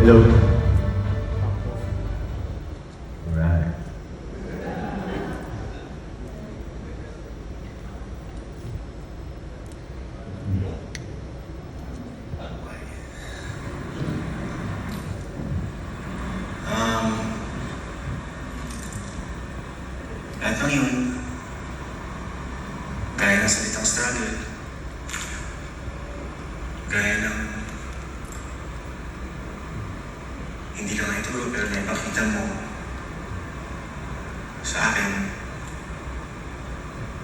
Hello. Alright. Lahat ng yun, gaya ng salitang struggle, gaya ng hindi ka nga ituro pero naipakita mo sa akin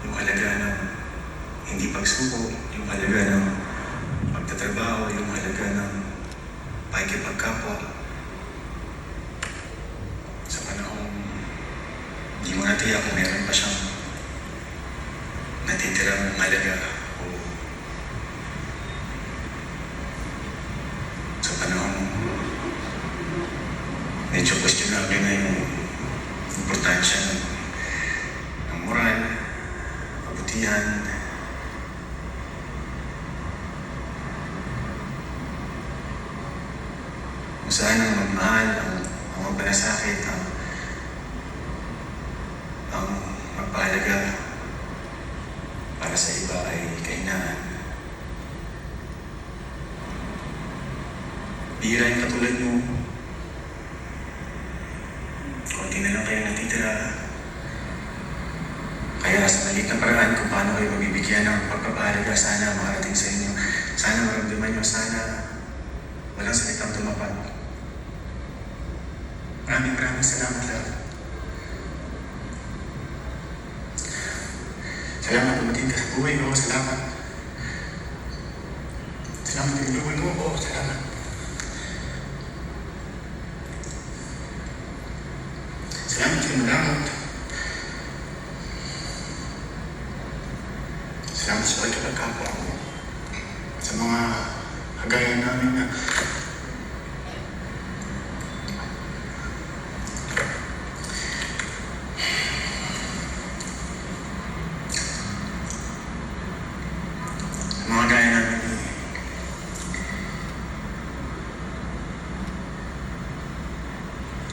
yung halaga ng hindi pagsuko, yung halaga ng pagtatrabaho, yung halaga ng pakikipagkapwa sa panahon hindi mo natiyak kung meron pa siyang natitirang halaga o sa panahon medyo questionable na yung importansya ng moral, kabutihan, kung saan ang magmahal, ang magpanasakit, ang magpahalaga para sa iba ay kahinaan. Bihira yung katulad mo. Konti na lang kayo natitira. Kaya sa maliit na paraan kung paano kayo mabibigyan ng pagpapahalaga, sana makarating sa inyo. Sana maramdaman nyo, sana walang salitang tumapad. Maraming salamat lang. Salamat dumating ka sa buhay ko. Salamat. Salamat tinulungan mo ako. Salamat. Salamat tinulungan. Salamat sa pagkakapwa ko. Sa mga kagaya namin na mga gaya namin ni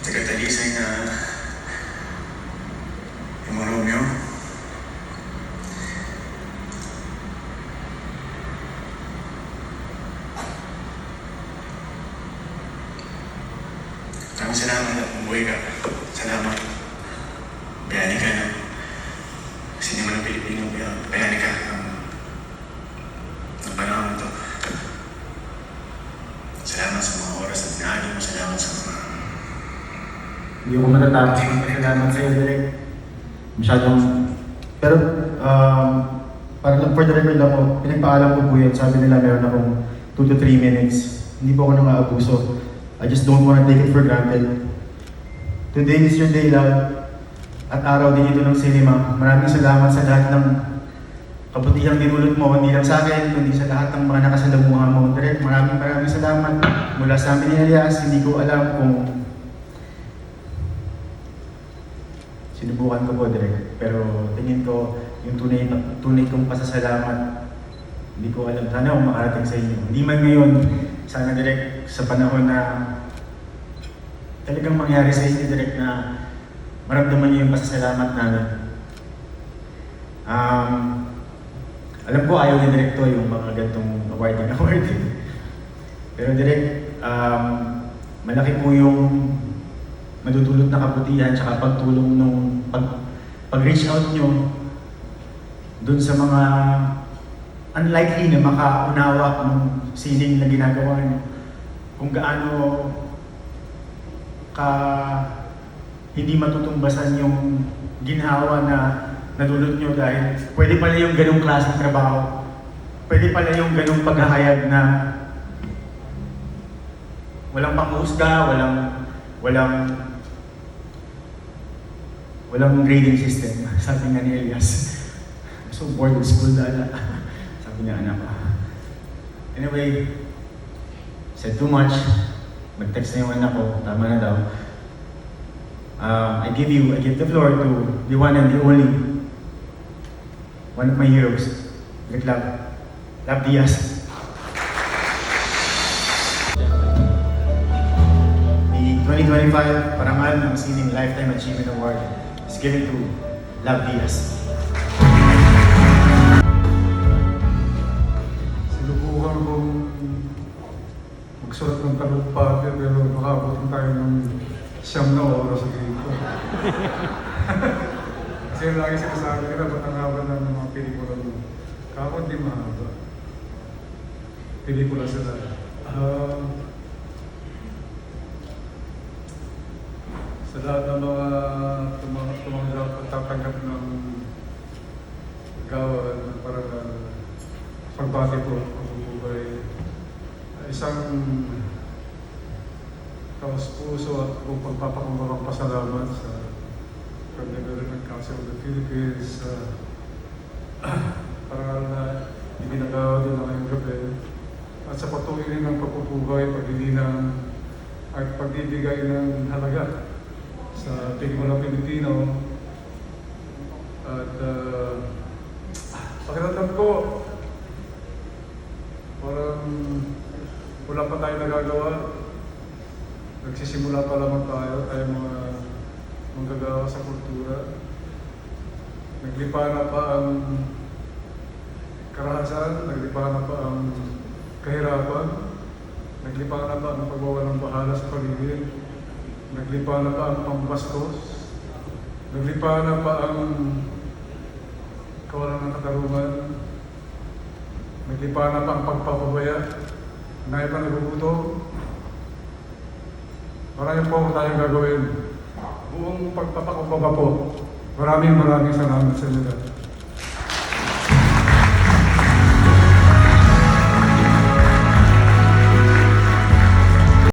taga-talisay na yung Romeo. Maraming salamat at umuwi ka. Salamat. Bayani ka ng sinima ng Pilipino. Bayani ka ng panahon ito. Salamat sa mga oras at naagi mo. Salamat sa mga... Hindi ko matatapos magpasalamat sa iyo, Direk. Masyadong... Pero, para lang for the record lang po, pinagpaalam ko po yun. Sabi nila meron akong 2 to 3 minutes. Hindi po ako nang-aabuso. I just don't want to take it for granted. Today is your day, love. At araw din ito ng cinema. Maraming salamat sa lahat ng kabutihang dinulot mo, hindi lang sa akin, kundi sa lahat ng mga nakasalamuha mo. Direk, maraming salamat. Mula sa amin ni Elias, hindi ko alam kung sinubukan ko po, Direk. Pero tingin ko, yung tunay kong pasasalamat, hindi ko alam. Sana kung makarating sa inyo. Hindi man ngayon, sana, Direk, sa panahon na talagang mangyari sa inyo, Direk, na maramdaman niyo yung pasasalamat namin. Alam ko ayaw ni Direk to yung mga gantong award. Pero Direk, malaki po yung madudulot na kabutihan tsaka pagtulong nung pag-reach out nyo dun sa mga unlikely na makaunawa ng sining na ginagawa nyo. Kung gaano ka hindi matutumbasan yung ginhawa na nadulot nyo dahil pwede pala yung ganong klaseng trabaho. Pwede pala yung ganong paghahayag na walang panghusga, walang grading system. Sabi nga ni Elias, I'm so bored with school dala. Sabi niya, anak. Anyway, said too much. Mag-text na yung anak ko, tama na daw. I give the floor to the one and the only, one of my heroes, Rick Lab Diaz. 2025, parangal ng Sining Lifetime Achievement Award is given to Love Diaz. Sinubukan kong magsulat ng talumpati pero makabutin tayo ng 9 na oras sa dito. Kasi lagi sinasabi nila, ba't ang haba ng mga pelikula mo? Kako hindi mahaba. Pelikula sila. Sa lahat ng mga tumanggap at tatanggap ng gawa ng parang pagbati ko, pagbubuhay, isang taos-puso at kung pagpapakumbabang pasalamat sa Development Council of the Philippines, para na ibinagawa din na ngayong gabi, at sa patuloy ng pagpupuhay, pagdilinang at pagbibigay ng halaga sa pelikula Pilipino. At pakiramdam ko, parang wala pa tayo nagagawa. Nagsisimula pa lamang tayo mga manggagawa sa kultura. Naglipa na pa ang karahasan, naglipa na pa ang kahirapan, naglipa na pa ang pagwawalang bahala sa paligid, naglipa na pa ang pambastos, naglipa na pa ang kawalan ng katarungan, naglipa na pa ang pagpapabaya, ngayon pa nagugutom. Marami po tayong gagawin. Buong pagpapakumbaba po. Maraming salamat sa inyo.